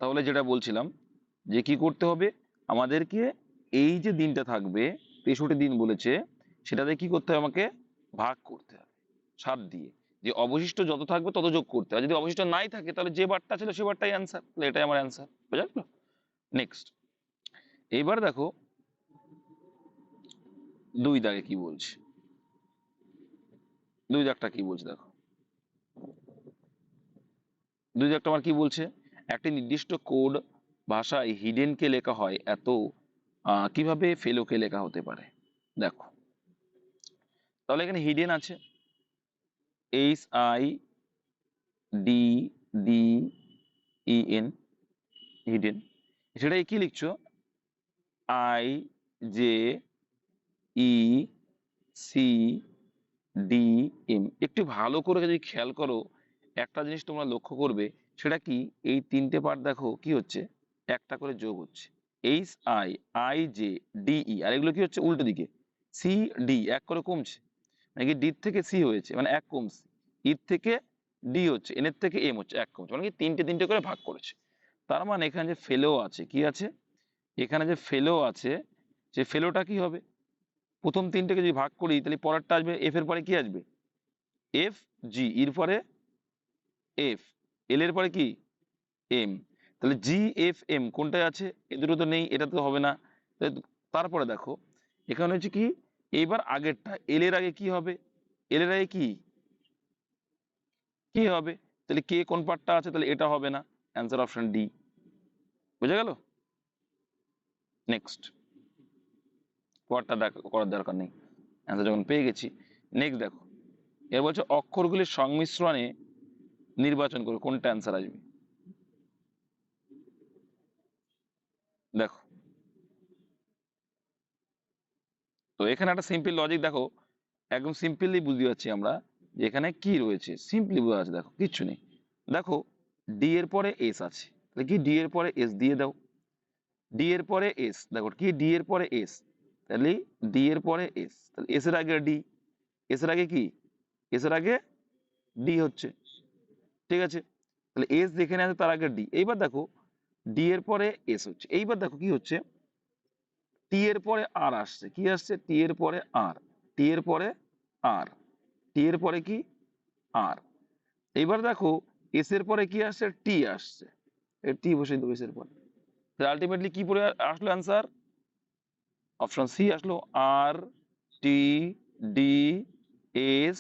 তাহলে যেটা বলছিলাম যে কি করতে হবে আমাদেরকে, এই যে দিনটা থাকবে 63 দিন বলেছে, সেটাতে কি করতে হবে আমাকে ভাগ করতে হবে 7 দিয়ে। যে অবশিষ্ট যত থাকবে তত যোগ করতে হবে, যদি অবশিষ্ট নাই থাকে তাহলে যে বারটা ছিল সে বারটাই অ্যান্সার, তাহলে এটাই আমার অ্যান্সার, বুঝা গেল? নেক্সট, এইবার দেখো 2 দাগে কি বলছে, 2 দাগটা কি বলছে দেখো। 2 দাগটা আমার কি বলছে, একটি নির্দিষ্ট কোড ভাষায় হিডেনকে লেখা হয় এত কিভাবে ফেলোকে লেখা হতে পারে। দেখো, তাহলে এখানে হিডেন আছে, HIDDEN, হিডেন। সেটাই কি লিখছো, IJECDM। একটু ভালো করে যদি খেয়াল করো, একটা জিনিস তোমরা লক্ষ্য করবে, সেটা কি, এই 3টে পার্ট দেখো কি হচ্ছে, একটা করে যোগ হচ্ছে। HIIJDE, আর এগুলো কি হচ্ছে উল্টো দিকে, CD এক করে কমছে, মানে কি ডি থেকে সি হয়েছে মানে এক কমছে, ই থেকে ডি হচ্ছে, এন এর থেকে এম হচ্ছে এক কমছে, মানে কি 3টে করে ভাগ করেছে। তার মানে এখানে যে ফেলো আছে, কি আছে এখানে যে ফেলো আছে, যে ফেলোটা কি হবে, প্রথম 3টেকে যদি ভাগ করি তাহলে পরেরটা আসবে, এফ এর পরে কি আসবে, এফ জি, এর পরে এফ, এল এর পরে কি এম, তাহলে GFM কোনটায় আছে, এ দুটো তো নেই, এটা তো হবে না। তারপরে দেখো এখানে হচ্ছে কি, এইবার আগেরটা এল এর আগে কি হবে, এল এর আগে কি কি হবে, তাহলে কে কোন পার্টটা আছে, তাহলে এটা হবে না, অ্যান্সার অপশন ডি, বুঝা গেল? নেক্সট, পরেরটা করার দরকার নেই, অ্যান্সার যখন পেয়ে গেছি। নেক্সট দেখো, এর বলছে অক্ষরগুলির সংমিশ্রণে নির্বাচন করো কোনটা অ্যান্সার আসবে। দেখো, তো এখানে একটা সিম্পল লজিক দেখো, একদম সিম্পলি বুঝতে পারছি আমরা যে এখানে কি রয়েছে, সিম্পলি বোঝা যাচ্ছে, দেখো কিচ্ছু নেই। দেখো, ডি এর পরে এস আছে, তাহলে কি ডি এর পরে এস দিয়ে দাও, ডি এর পরে এস, দেখো কি ডি এর পরে এস, তাহলে ডি এর পরে এস, তাহলে এস এর আগে ডি, এস এর আগে কি, এস এর আগে ডি হচ্ছে, ঠিক আছে? তাহলে এস যেখানে আছে তার আগে ডি। এইবার দেখো ডি এর পরে এস হচ্ছে, এইবার দেখো কি হচ্ছে, টি এর পরে আর আসছে, কি আসছে, টি এর পরে আর, টি এর পরে আর, টি এর পরে কি আর। এইবার দেখো এস এর পরে কি আসছে, টি আসছে, টি বসে দেবো এস এর পরে, আলটিমেটলি কি পরে আসলো অ্যান্সার, অপশন সি আসলো, আর টি ডি এস,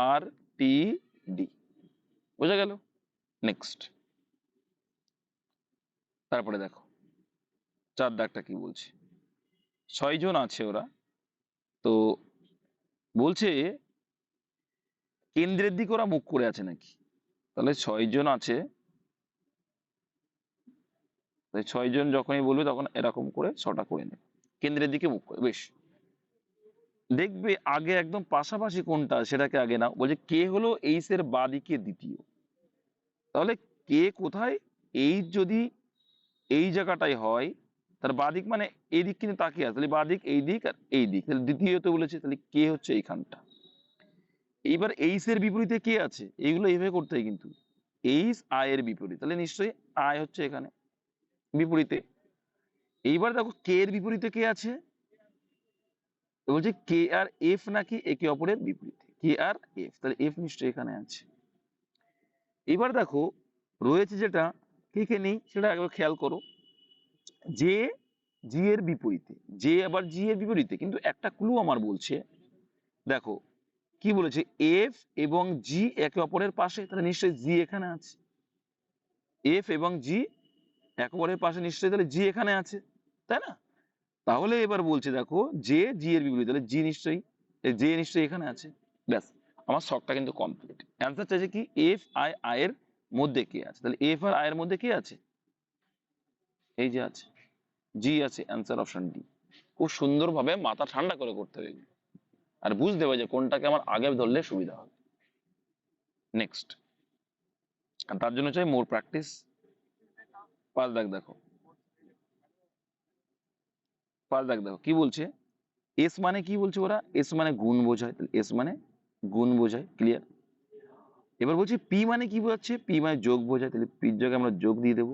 আর টি ডি, বোঝা গেল? নেক্সট, তারপরে দেখো 4 দাগটা কি বলছে, 6 জন আছে ওরা, তো বলছে কেন্দ্রের দিকে ওরা মুখ করে আছে নাকি, তাহলে 6 জন আছে, তাই 6 জন যখনই বলবে তখন এরকম করে 6টা করে নেবে, কেন্দ্রের দিকে মুখ করে, বেশ। দেখবে আগে একদম পাশাপাশি কোনটা সেটাকে আগে নাও, বলছে কে হলো এইচ এর বাঁদিকে দ্বিতীয়, তাহলে কে কোথায়, এইচ যদি এই জায়গাটাই হয়, তার বাঁদিক মানে এই দিক কিন্তু তাকিয়ে আছে, তাহলে বাঁদিক এই দিক আর এই দিক, তাহলে দ্বিতীয়ত বলেছে, তাহলে কে হচ্ছে এইখানটা। এইবার এইচ এর বিপরীতে কে আছে, এইগুলো এইভাবে করতে হয় কিন্তু, এইচ আই এর বিপরীত, তাহলে নিশ্চয়ই আই হচ্ছে এখানে বিপরীতে। এইবার দেখো কে এর বিপরীতে কে আছে, তো বলছে কে আর এফ নাকি একে অপরের বিপরীতে, কে আর এফ, তাহলে এফ নিশ্চয়ই এখানে আছে। এবার দেখো রয়েছে যেটা, কে কে নেই সেটা একবার খেয়াল করো, যে জি এর বিপরীতে, যে আবার জি এর বিপরীতে, কিন্তু একটা ক্লু আমার বলছে, দেখো কি বলেছে, এফ এবং জি একে অপরের পাশে, তাহলে নিশ্চয়ই জি এখানে আছে, এফ এবং জি একে অপরের পাশে, নিশ্চয়ই তাহলে জি এখানে আছে, তাই না? তাহলে এবার বলছে দেখো যে জি এর বিপরীত, তাহলে জি নিশ্চয়ই, জে নিশ্চয়ই এখানে আছে, ব্যাস, আমার শখটা কিন্তু কমপ্লিট। অ্যান্সার চাইছে কি, এফ আই আই এর মধ্যে কে আছে, তাহলে এফ আর আই এর মধ্যে কে আছে, এই যে আছে, জি আছে, অ্যান্সার অপশন ডি। খুব সুন্দরভাবে মাথা ঠান্ডা করে করতে হবে আর বুঝতে হবে যে কোনটাকে আমার আগে ধরলে সুবিধা হবে। নেক্সট, আর তার জন্য চাই মোর প্র্যাকটিস। 5 দাগ দেখো, 5 দাগ দেখো কি বলছে, এস মানে কি বলছে ওরা, এস মানে গুণ বোঝায়, তাহলে এস মানে গুণ বোঝায়, ক্লিয়ার। এবার বলছি পি মানে কি বোঝাচ্ছে, পি মানে যোগ বোঝায়, তাহলে পির জায়গায় আমরা যোগ দিয়ে দেবো।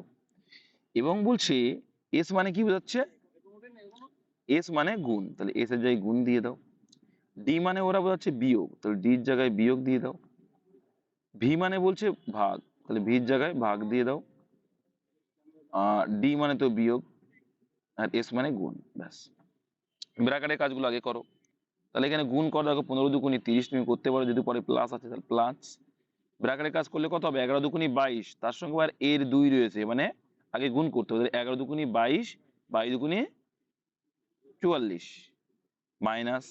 এবং বলছে এস মানে কি বোঝাচ্ছে, এস মানে গুণ, তাহলে এস এর জায়গায় গুণ দিয়ে দাও। ডি মানে ওরা বোঝাচ্ছে বিয়োগ, তাহলে ডির জায়গায় বিয়োগ দিয়ে দাও। ভি মানে বলছে ভাগ, তাহলে ভির জায়গায় ভাগ দিয়ে দাও। ডি মানে তো বিয়োগ, আর এস মানে গুণ, ব্যাস। ব্র্যাকেটের কাজগুলো আগে করো। তাহলে এখানে গুণ করো, দেখো 15 × 2 = 30, তুমি করতে পারো, যদি পরে প্লাস আছে তাহলে প্লাস। ব্র্যাকেটের কাজ করলে কত হবে, 11 × 2 = 22, তার সঙ্গে আবার এর 2 রয়েছে, মানে আগে গুণ করতে হবে। 11 × 2 = 22, 22 × 2 = 44, মাইনাস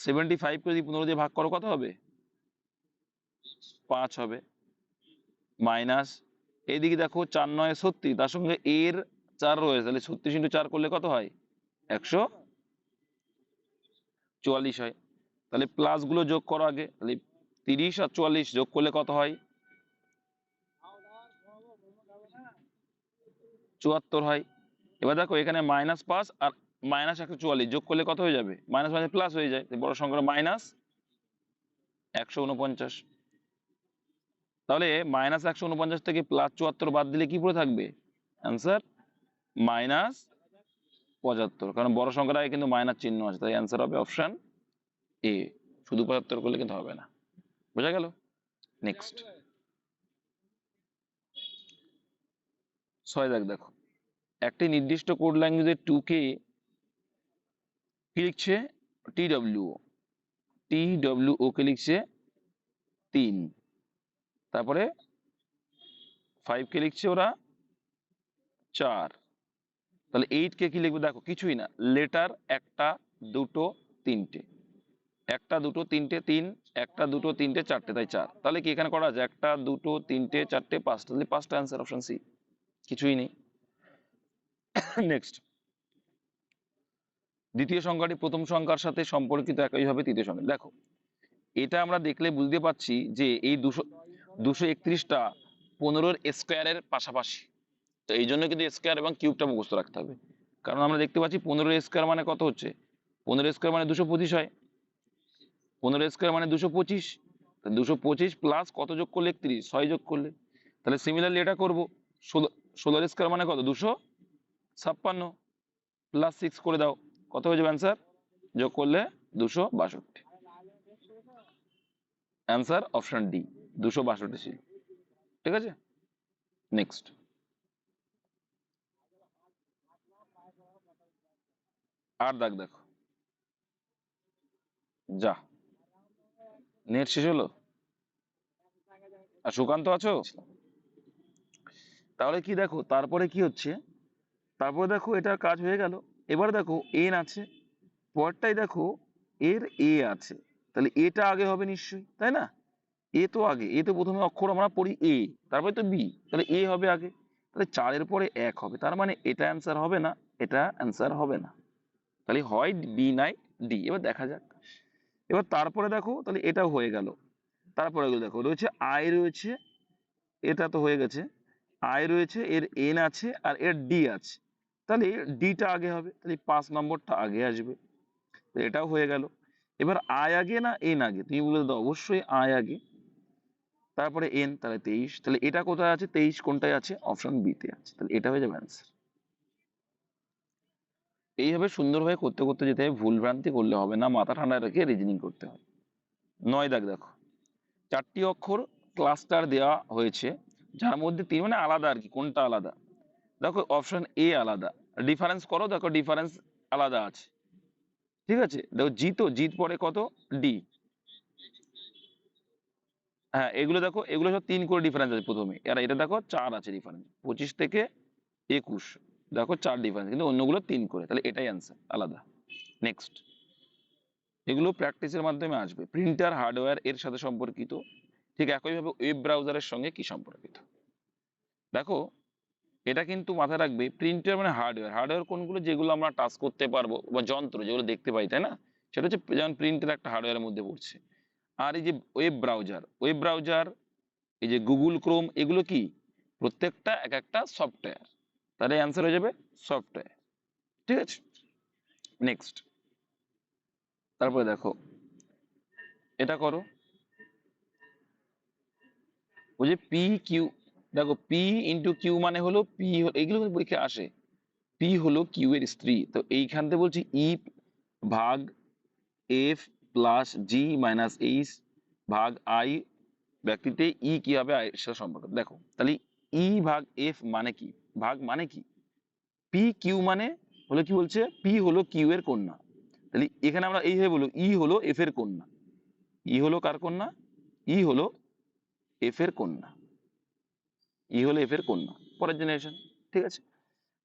75 কে যদি 15 দিয়ে ভাগ করো কত হবে, 5 হবে, মাইনাস এইদিকে দেখো 4 × 9 = 36, তার সঙ্গে এর 4 রয়েছে, তাহলে 36 × 4 করলে কত হয়, 144 হয়। তাহলে প্লাস গুলো যোগ করো আগে, তাহলে 30 আর 44 যোগ করলে কত হয়, 74 হয়। এবার দেখো এখানে -5 আর -144 যোগ করলে কত হয়ে যাবে, মাইনাস মাইনাস প্লাস হয়ে যায়, বড় সংখ্যা -149। তাহলে -149 থেকে +74 বাদ দিলে কি পড়ে থাকবে, অ্যান্সার -75, কারণ বড় সংখ্যাটা কিন্তু মাইনাস চিহ্ন আছে, তাই অ্যান্সার হবে অপশন এ। শুধু 75 করলে কিন্তু হবে না, বোঝা গেল। নেক্সট 6 দেখো, একটি নির্দিষ্ট কোড ল্যাঙ্গুয়েজের 2 কে কি লিখছে, টিডব্লিউও কে লিখছে 3, তারপরে 5 কে লিখছে ওরা 4, তাহলে 8 কে কি লিখবে, দেখো কিছুই না, লেটার একটা দুটো তিনটে, একটা দুটো তিনটে 3, একটা দুটো তিনটে চারটে, তাই 4। তাহলে কি এখানে করা আছে, একটা দুটো তিনটে চারটে 5টা, তাহলে 5টা অ্যান্সার, অপশন সি, কিছুই নেই। নেক্সট, দ্বিতীয় সংখ্যাটি প্রথম সংখ্যার সাথে সম্পর্কিত একইভাবে তৃতীয় সংখ্যা। দেখো এটা আমরা দেখলে বুঝতে পারছি যে এই 231টা 15-র স্কোয়ারের পাশাপাশি, তো এই জন্য কিন্তু স্কোয়ার এবং কিউবটা মুখস্থ রাখতে হবে। কারণ আমরা দেখতে পাচ্ছি 15-র স্কোয়ার মানে কত হচ্ছে, 15-র স্কোয়ার মানে 225 হয়, 15-র স্কোয়ার মানে 225, 225 প্লাস কত যোগ করলে 31, 6 যোগ করলে। তাহলে সিমিলারলি এটা করবো, 16-র স্কোয়ার মানে কত, 256 প্লাস 6 করে দাও, কত হয়ে যাবে অ্যান্সার, যোগ করলে 262, অ্যান্সার অপশন ডি, 262 ছিল। ঠিক আছে, নেক্সট 8 দেখো, যা নেট শেষ হলো, আর সুকান্ত আছো, তাহলে কি দেখো তারপরে কি হচ্ছে, তারপরে দেখো এটার কাজ হয়ে গেল। এবার দেখো এন আছে, পরটাই দেখো এর এ আছে, তাহলে এটা আগে হবে নিশ্চয়ই, তাই না, এ তো আগে, এ তো প্রথমে অক্ষর আমরা পড়ি এ, তারপরে তো বি, তাহলে এ হবে আগে, তাহলে 4-এর পরে 1 হবে, তার মানে এটা অ্যান্সার হবে না, এটা অ্যান্সার হবে না, তাহলে হয় বি নাই ডি। এবার দেখা যাক, এবার তারপরে দেখো তাহলে এটা হয়ে গেল, তারপরে দেখো রয়েছে আই রয়েছে, এটা তো হয়ে গেছে, আই রয়েছে, এর এন আছে আর এর ডি আছে, তাহলে ডিটা আগে হবে, তাহলে 5 নম্বরটা আগে আসবে, তো এটাও হয়ে গেল। এবার আই আগে না এন আগে, তুমি বলে দাও, অবশ্যই আই আগে, তারপরে এন, তাহলে 23, তাহলে এটা কোথায় আছে, 23 কোনটায় আছে, অপশন বি তে আছে, তাহলে এটা হয়ে যাবে অ্যান্সার। এইভাবে সুন্দরভাবে করতে করতে যেতে হবে, ভুল ভ্রান্তি করলে হবে না, মাথা ঠান্ডা রেখে রিজনিং করতে হবে। 9 দেখো, 4টি অক্ষর ক্লাস্টার দেওয়া হয়েছে, যার মধ্যে 3 মানে আলাদা আর কি, কোনটা আলাদা, দেখো অপশন এ আলাদা, ডিফারেন্স করো, দেখো ডিফারেন্স আলাদা আছে, ঠিক আছে, দেখো জি, তো জিত পরে কত, ডি, হ্যাঁ এগুলো দেখো, এগুলো সব 3 করে ডিফারেন্স আছে প্রথমে, আর এটা দেখো 4 আছে ডিফারেন্স, 25 থেকে 21, দেখো 4 ডিফারেন্স, কিন্তু অন্যগুলো 3 করে, তাহলে এটাই অ্যান্সার আলাদা। নেক্সট, এগুলো প্র্যাকটিসের মাধ্যমে আসবে। প্রিন্টার হার্ডওয়্যার এর সাথে সম্পর্কিত, ঠিক একইভাবে ওয়েব ব্রাউজারের সঙ্গে কি সম্পর্কিত, দেখো এটা কিন্তু মাথায় রাখবে, প্রিন্টার মানে হার্ডওয়্যার, হার্ডওয়্যার কোনগুলো, যেগুলো আমরা টাচ করতে পারবো, বা যন্ত্র যেগুলো দেখতে পাই, তাই না, সেটা হচ্ছে যেমন প্রিন্টার একটা হার্ডওয়্যারের মধ্যে পড়ছে। আর এই যে ওয়েব ব্রাউজার, ওয়েব ব্রাউজার, এই যে গুগল ক্রোম, এগুলো কি প্রত্যেকটা এক একটা সফটওয়্যার, তাহলে অ্যান্সার হয়ে যাবে সফটওয়্যার। ঠিক আছে, নেক্সট, তারপরে দেখো এটা করো, ওই যে পি কিউ দেখো পি ইন্টু কিউ মানে হলো পি, এইগুলো কিন্তু পরীক্ষায় আসে। পি হলো কিউ এর স্ত্রী, তো এইখান থেকে বলছি ই ভাগ এফ প্লাস জি মাইনাস এইচ ভাগ আই ব্যক্তিতে ই কি হবে আই এর সাথে সম্পর্ক। দেখো তাহলে ই ভাগ এফ মানে কি, ভাগ মানে কি, পি কিউ মানে হলো কি বলছে, পি হলো কিউ এর কন্যা। তাহলে এখানে আমরা এইভাবে বলবো ই হলো এফ এর কন্যা। ই হলো কার কন্যা, ই হলো এফ এর কন্যা, ই হলো এফ এর কন্যা, পরের জেনারেশন। ঠিক আছে,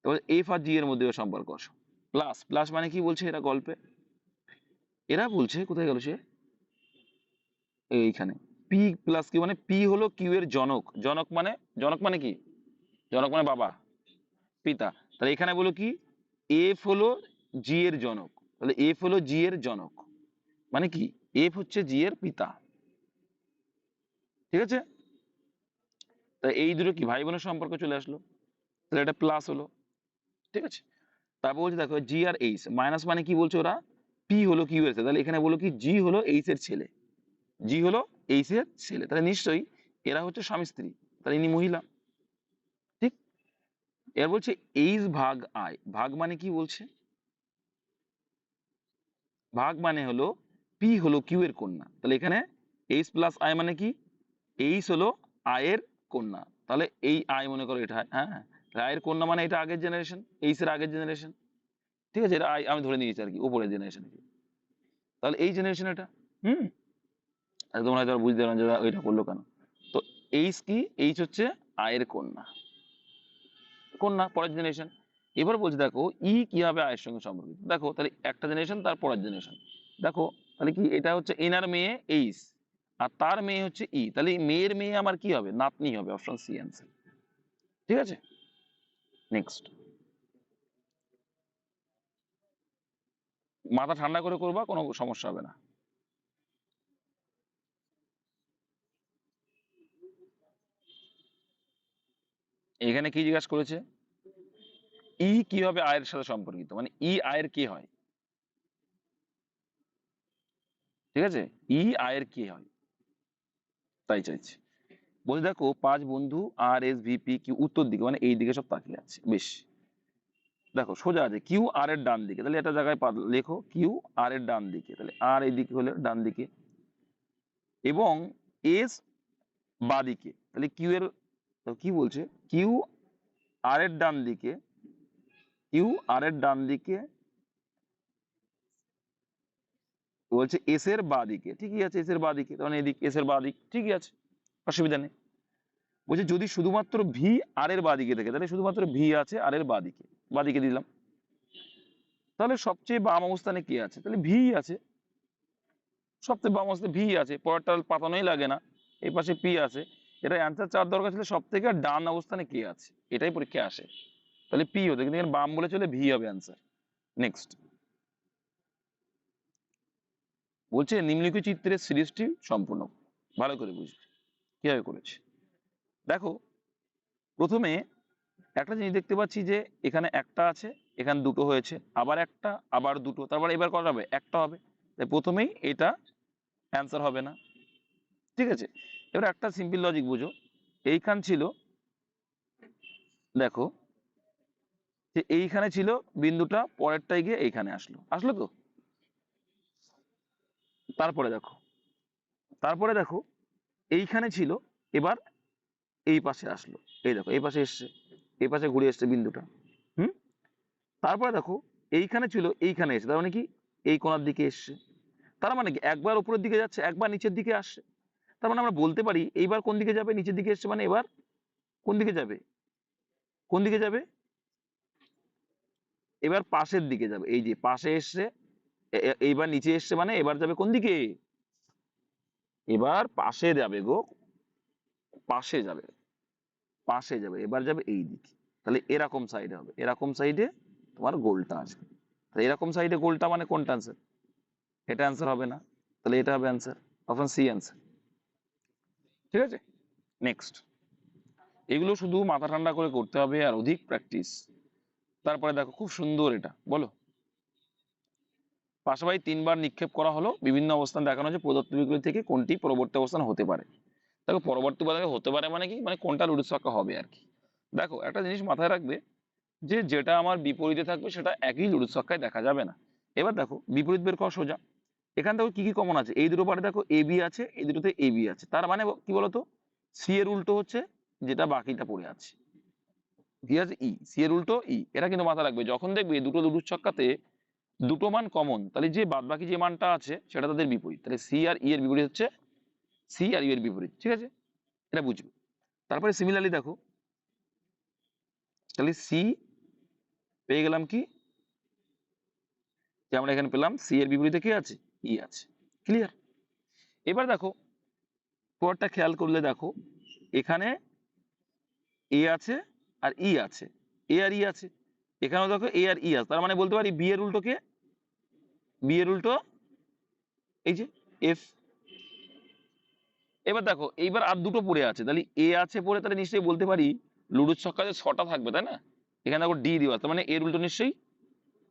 তবে এফ আর জি এর মধ্যে সম্পর্ক আসো। প্লাস প্লাস মানে কি বলছে এরা গল্পে, এরা বলছে কোথায় গেল সে, এইখানে পি প্লাস কিউ মানে পি হলো কিউ এর জনক, জনক মানে, জনক মানে কি, জনক মানে বাবা, পিতা। তাহলে এখানে বলো কি এফ হলো জি এর জনক, তাহলে এফ হলো জি এর জনক মানে কি এফ হচ্ছে জি এর পিতা। ঠিক আছে, তাই এই দুটো কি ভাই বোনের সম্পর্ক চলে আসলো, তাহলে এটা প্লাস হলো। ঠিক আছে, তারপর বলছে দেখো জি আর এইচ মাইনাস মানে কি বলছে ওরা, পি হলো কিউ এর ছেলে, তাহলে এখানে বলো কি জি হলো এইচ এর ছেলে, জি হলো এইচ এর ছেলে, তাহলে নিশ্চয়ই এরা হচ্ছে স্বামী স্ত্রী, তাহলে ইনি মহিলা। ঠিক, এর বলছে এইচ ভাগ আই, ভাগ মানে কি বলছে, ভাগ মানে হলো পি হলো কিউ এর কন্যা, তাহলে এখানে এইচ প্লাস আই মানে কি, এইচ হলো আই এর কন্যা, তাহলে এই আই মনে করো এটা, হ্যাঁ আয়ের কন্যা মানে এটা আগের জেনারেশন, এইচ এর আগের জেনারেশন। ঠিক আছে, এটা আই আমি ধরে নিয়েছি আর কি উপরের জেনারেশন, তাহলে এই জেনারেশন এটা। হুম, আর তোমরা হয়তো আর বুঝতে পারো না যে ওরা ওইটা করলো কেন। তো এইচ কি, এইচ হচ্ছে আয়ের কন্যা, কন্যা পরের জেনারেশন। এবার বলছে দেখো ই কিভাবে আয়ের সঙ্গে সম্পর্কিত, দেখো তাহলে একটা জেনারেশন তার পরের জেনারেশন। দেখো তাহলে কি এটা হচ্ছে এনার মেয়ে এইচ আর তার মেয়ে হচ্ছে ই, তাহলে এই মেয়ের মেয়ে আমার কি হবে, নাতনি হবে, অপশন সি অ্যান্সার। ঠিক আছে, নেক্সট, মাথা ঠান্ডা করে করবা, কোনো সমস্যা হবে না। এখানে কি জিজ্ঞাসা করেছে, ই কিভাবে আয়ের সাথে সম্পর্কিত, মানে ই আয়ের কে হয়। ঠিক আছে, ই আয়ের কে হয় তাই চাইছে। বলছে দেখো পাঁচ বন্ধু আর এস ভিপি কিউ উত্তর দিকে মানে এই দিকে সব তাকিয়ে আছে, বেশ। দেখো সোজা আছে কিউ আর এর ডান দিকে, তাহলে এটা জায়গায় লেখো কিউ আর এর ডান দিকে, তাহলে আর এইদিকে হলে ডান দিকে, এবং এস বাদিকে, তাহলে কিউ এর, তো কি বলছে কিউ আর এর ডান দিকে, কিউ আর এর ডান দিকে বলছে এস এর বাদিকে, ঠিকই আছে, এস এর বাদিকে, তখন এদিক এস এর বাদিক, ঠিকই আছে, অসুবিধা নেই। বলছে যদি শুধুমাত্র ভি আর এর বাদিকে থাকে, তাহলে শুধুমাত্র ভি আছে আর এর বাদিকে, বাদিকে দিলাম, তাহলে সবচেয়ে বাম অবস্থানে কি আছে, তাহলে ভি আছে, সবচেয়ে বাম অবস্থায় ভি আছে, পরেরটা পাতানোই লাগে না, এই পাশে পি আছে। এটা অ্যান্সার চার দরকার ছিল সব থেকে ডান অবস্থানে কে আছে, এটাই পরীক্ষায় আসে, তাহলে পি হতো, কিন্তু এখানে বাম বলে চলে ভি হবে অ্যান্সার। নেক্সট, বলছে নিম্নলিখিত চিত্রের সিরিজটি সম্পূর্ণ, ভালো করে বুঝবে কিভাবে করেছে। দেখো প্রথমে একটা জিনিস দেখতে পাচ্ছি যে এখানে একটা আছে, এখানে দুটো হয়েছে, আবার একটা, আবার দুটো, তারপরে এবার কটা হবে, একটা হবে, তাই প্রথমেই এটা অ্যান্সার হবে না। ঠিক আছে, এবার একটা সিম্পল লজিক বুঝো, এইখান ছিল, দেখো যে এইখানে ছিল বিন্দুটা, পরেরটাই গিয়ে এইখানে আসলো, আসলো তো, তারপরে দেখো, তারপরে দেখো এইখানে ছিল, এবার এই পাশে আসলো, এই দেখো এই পাশে এসছে, এই পাশে ঘুরে এসছে বিন্দুটা। হুম, তারপরে দেখো এইখানে ছিল, এইখানে এসে, তার মানে কি এই কোণার দিকে এসছে, তার মানে কি একবার উপরের দিকে যাচ্ছে, একবার নিচের দিকে আসছে, তার মানে আমরা বলতে পারি এইবার কোন দিকে যাবে, নিচের দিকে এসছে মানে এবার কোন দিকে যাবে, কোন দিকে যাবে, এবার পাশের দিকে যাবে, এই যে পাশে এসছে, এইবার নিচে এসছে মানে এবার যাবে কোন দিকে, এবার পাশে যাবে গো, পাশে যাবে, পাশে যাবে, এবার যাবে এই দিকে, তাহলে এরকম সাইডে হবে, এরকম সাইডে তোমার গোলটা আসবে, তাহলে এরকম সাইডে গোলটা মানে কোনটা অ্যান্সার, এটা অ্যান্সার হবে না, তাহলে এটা হবে অ্যান্সার, অপশন সি অ্যান্সার। ঠিক আছে, নেক্সট, এগুলো শুধু মাথা ঠান্ডা করে করতে হবে আর অধিক প্র্যাকটিস। তারপরে দেখো খুব সুন্দর, এটা বলো পাশাপাশি তিনবার নিক্ষেপ করা হলো, বিভিন্ন অবস্থান দেখানো হচ্ছে, প্রদত্ত দিকগুলি থেকে কোনটি পরবর্তী অবস্থান হতে পারে। দেখো পরবর্তী পদকে হতে পারে মানে কি, মানে কোনটা রুটের সংখ্যা হবে আর কি। দেখো একটা জিনিস মাথায় রাখবে, যে যেটা আমার বিপরীতে থাকবে সেটা একই রুটের সংখ্যায় দেখা যাবে না। এবার দেখো বিপরীত বের করা সোজা। এখান থেকে কি কি কমন আছে, এই দুটো পারে দেখো এ বি আছে, এই দুটোতে এ বি আছে, তার মানে কি বলতো, সি এর উল্টো হচ্ছে যেটা বাকিটা পড়ে আছে, কি আছে ই, সি এর উল্টো ই। এটা কিন্তু মাথায় রাখবে, যখন দেখবে দুটো রুটের সংখ্যাতে দুটো মান কমন, তাহলে যে বাদ বাকি যে মানটা আছে সেটা তাদের বিপরীত, তাহলে সি আর ই এর বিপরীত হচ্ছে সি আর ইউ এর বিপরীত, ঠিক আছে, এটা বুঝবে। তারপরে সিমিলারলি দেখো, তাহলে সি পেয়ে গেলাম কি, যে আমরা এখানে পেলাম সি এর বিপরীতে কি আছে, ই আছে, ক্লিয়ার। এবার দেখো পরটা খেয়াল করলে দেখো, এখানে এ আছে আর ই আছে, এ আর ই আছে, এখানেও দেখো এ আর ই আছে, তার মানে বলতে পারি বি এর উল্টো কে, বি এর উল্টো এই যে এফ। এবার দেখো এইবার আর দুটো পড়ে আছে, তাহলে এ আছে পড়ে, তাহলে নিশ্চয়ই বলতে পারি লুডোর ছক্কাতে ছটা থাকবে, তাই না, এখানে দেখো ডি দেওয়া, তার মানে এর উল্টো নিশ্চয়ই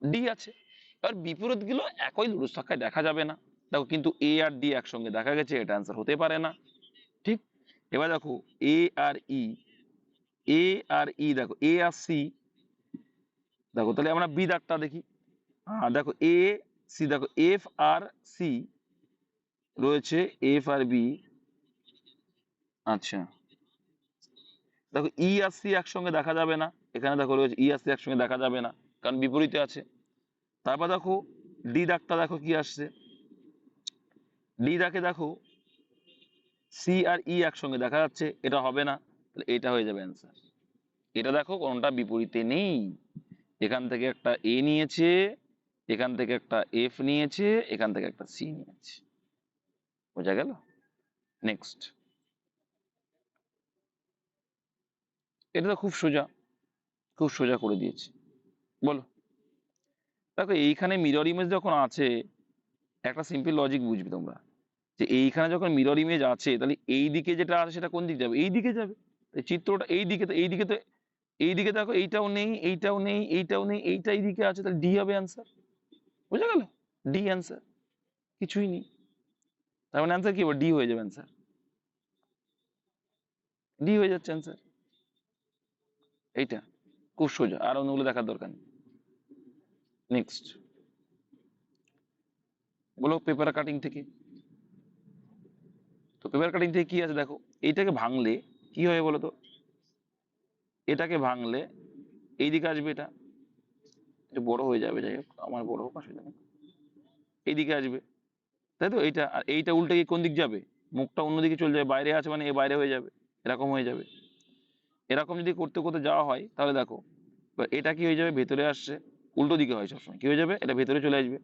ডি আছে। এবার বিপরীত গুলো একই লুডোর ছক্কায় দেখা যাবে না, দেখো কিন্তু এ আর ডি একসঙ্গে দেখা গেছে, এটা অ্যান্সার হতে পারে না, ঠিক। এবার দেখো এ আর ই, এ আর ই দেখো এ আর সি, দেখো তাহলে আমরা বি দাগটা দেখি, হ্যাঁ দেখো এ সি, দেখো এফ আর সি রয়েছে, এফ আর বি, আচ্ছা দেখো ই আর সি একসঙ্গে দেখা যাবে না, এখানে দেখো রয়েছে ই আর সি একসঙ্গে দেখা যাবে না, কারণ বিপরীতে আছে। তারপর দেখো ডি দাগটা দেখো কি আসছে, ডি দাগে দেখো সি আর ই একসঙ্গে দেখা যাচ্ছে, এটা হবে না, তাহলে এটা হয়ে যাবে অ্যান্সার। এটা দেখো কোনটা বিপরীতে নেই, এখান থেকে একটা এ নিয়েছে, এখান থেকে একটা এফ নিয়েছে, এখান থেকে একটা সি নিয়েছে, বোঝা গেল। নেক্সট, এটা তো খুব সোজা, খুব সোজা করে দিয়েছি, বলো। দেখো এইখানে মিরর ইমেজ যখন আছে, একটা সিম্পল লজিক বুঝবে তোমরা, যে এইখানে যখন মিরর ইমেজ আছে তাহলে এই দিকে যেটা আছে সেটা কোন দিক যাবে, এই দিকে যাবে, এই চিত্রটা এই দিকে, তো এই দিকে তো, এই দিকে দেখো এইটাও নেই, এইটাও নেই, এইটাও নেই, এইটা এই দিকে আছে, তাহলে ডি হবে অ্যান্সার, বুঝা গেল, ডি অ্যান্সার, কিছুই নেই, তার মানে অ্যান্সার কি হবে, ডি হয়ে যাবে অ্যান্সার, ডি হয়ে যাচ্ছে অ্যান্সার, এইটা খুব সোজা, আর অন্যগুলো দেখার দরকার নেই। নেক্সট, বলো পেপার কাটিং থেকে, তো পেপার কাটিং থেকে কি আছে দেখো, এইটাকে ভাঙলে কি হবে বলো তো, এটাকে ভাঙলে এইদিকে আসবে, এটা এটা বড় হয়ে যাবে, যাই হোক আমার বড় হোক অসুবিধা নেই, এইদিকে আসবে, তাই তো, এইটা আর এইটা উল্টে গিয়ে কোন দিক যাবে, মুখটা অন্যদিকে চলে যাবে, বাইরে আছে মানে এ বাইরে হয়ে যাবে, এরকম হয়ে যাবে। এরকম যদি করতে করতে যাওয়া হয় তাহলে দেখো, এবার এটা কি হয়ে যাবে, ভেতরে আসছে, উল্টো দিকে হয় সবসময়, কি হয়ে যাবে, এটা ভেতরে চলে আসবে,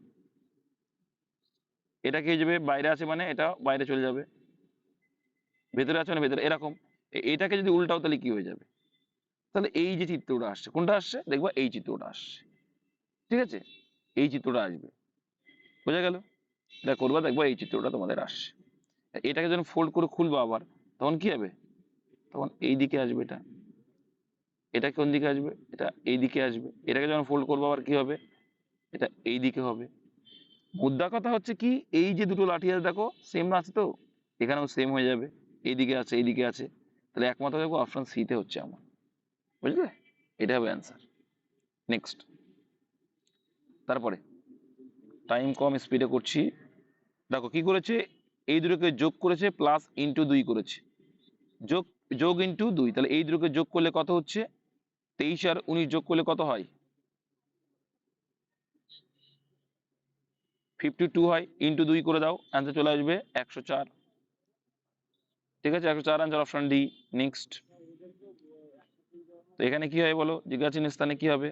এটা কি হয়ে যাবে, বাইরে আছে মানে এটা বাইরে চলে যাবে, ভেতরে আছে মানে ভেতরে, এরকম। এটাকে যদি উল্টাও তাহলে কি হয়ে যাবে, তাহলে এই যে চিত্রটা আসছে, কোনটা আসছে দেখবা, এই চিত্রটা আসছে, ঠিক আছে, এই চিত্রটা আসবে, বোঝা গেল। এটা করবা দেখবা এই চিত্রটা তোমাদের আসছে। এটাকে যখন ফোল্ড করে খুলবো আবার, তখন কি হবে, তখন এই দিকে আসবে, এটা, এটা কোন দিকে আসবে, এটা এই দিকে আসবে, এটাকে যখন ফোল্ড করবো আবার কি হবে, এটা এই দিকে হবে। মুদ্রা কথা হচ্ছে কি, এই যে দুটো লাঠি আছে দেখো সেম আছে তো, এখানেও সেম হয়ে যাবে, এইদিকে আছে এইদিকে আছে, তাহলে একমাত্র দেখবো অপশন সি তে হচ্ছে আমার, বুঝলে, এটা হবে অ্যান্সার। নেক্সট, তারপরে টাইম কম, স্পিডে করছি। দেখো কি করেছে, এই দুটোকে যোগ করেছে, প্লাস ইন্টু 2 করেছে, যোগ, যোগ ইন্টু 2, তাহলে এই দুটোকে যোগ করলে কত হচ্ছে, 23 আর 19 যোগ করলে কত হয়, 52 হয়, ইন্টু 2 করে দাও, অ্যান্সার চলে আসবে 104, ঠিক আছে, 104 অ্যান্সার, অপশন ডি। নেক্সট, তো এখানে কি হয় বলো, জিজ্ঞাসা চিহ্নের স্থানে কি হবে,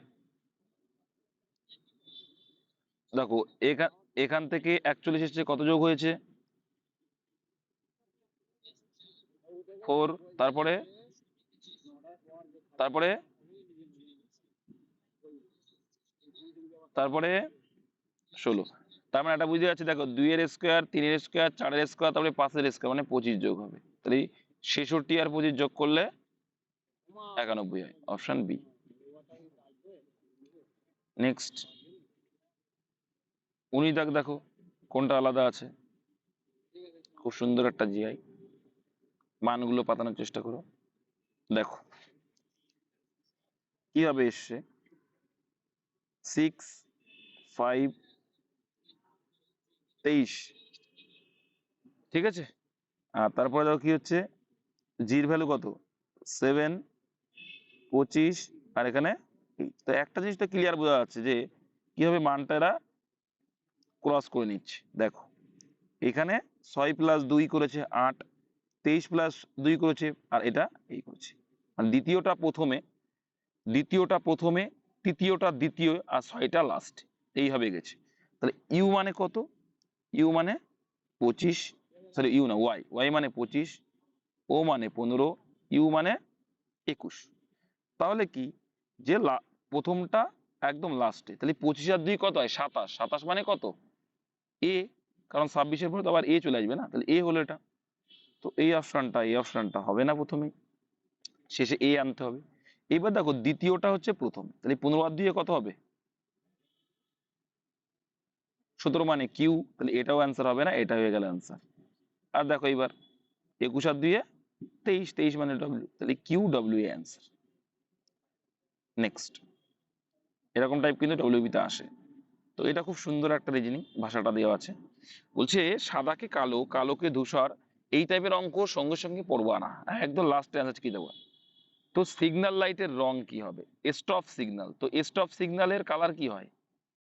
দেখো এখান, এখান থেকে 41 এসেছে, কত যোগ হয়েছে, 4, তারপরে, তারপরে, তারপরে 16, তার মানে এটা বুঝতে যাচ্ছে, দেখো 2 এর স্কোয়ার, 3 এর স্কোয়ার, 4 এর স্কোয়ার, তারপরে 5 এর স্কোয়ার, মানে 25 যোগ হবে, তাহলে 66 আর 25 যোগ করলে 91 হয়, অপশন বি। নেক্সট, 19 দাগ দেখো কোনটা আলাদা আছে, খুব সুন্দর একটা জিআই, মানগুলো পাতানোর চেষ্টা করো। দেখো কিভাবে এসছে, 6, 5, 23, ঠিক আছে। আর তারপরে দেখো কি হচ্ছে, জির ভ্যালু কত, 7, 25, আর এখানে 8। তো একটা জিনিস তো ক্লিয়ার বোঝা যাচ্ছে যে কিভাবে মানটা এরা ক্রস করে নিচ্ছে। দেখো এখানে 6+2 করেছে 8, 23+2 করেছে, আর এটা এই করেছে। মানে দ্বিতীয়টা প্রথমে, দ্বিতীয়টা প্রথমে, তৃতীয়টা দ্বিতীয়, আর 6টা লাস্ট, এইভাবে গেছে। তাহলে ইউ মানে কত, ইউ মানে 25, সরি ইউ না ওয়াই, ওয়াই মানে 25, ও মানে 15, ইউ মানে 21। তাহলে কি, যে প্রথমটা একদম লাস্টে, তাহলে 25 আর 2 কত হয়, 27, 27 মানে কত, এ, কারণ 26-এর পরে তো আবার এ চলে আসবে না, তাহলে এ হলো এটা। তো এই অপশনটা হবে না, প্রথমেই শেষে এ আনতে হবে। এবার দেখো দ্বিতীয়টা হচ্ছে প্রথম, তাহলে 15 আর 2 কত হবে, 17 মানে কিউ, তাহলে এটাও অ্যান্সার হবে না, এটা হয়ে গেল অ্যান্সার। আর দেখো এবার 21 আর 2, 23, 23 মানে ডব্লিউ, তাহলে Q W A answer. Next, এরকম টাইপ কিন্তু ডব্লিউবিতে আসে। তো এটা খুব সুন্দর একটা রিজনিং, ভাষাটা দেওয়া আছে। বলছে সাদাকে কালো, কালোকে ধূসর, এই টাইপের অঙ্ক সঙ্গে সঙ্গে পড়বা না, একদম লাস্টে অ্যান্সার কি দেবো। তো সিগন্যাল লাইটের রং কি হবে, স্টপ সিগন্যাল, তো স্টপ সিগন্যালের কালার কি হয়,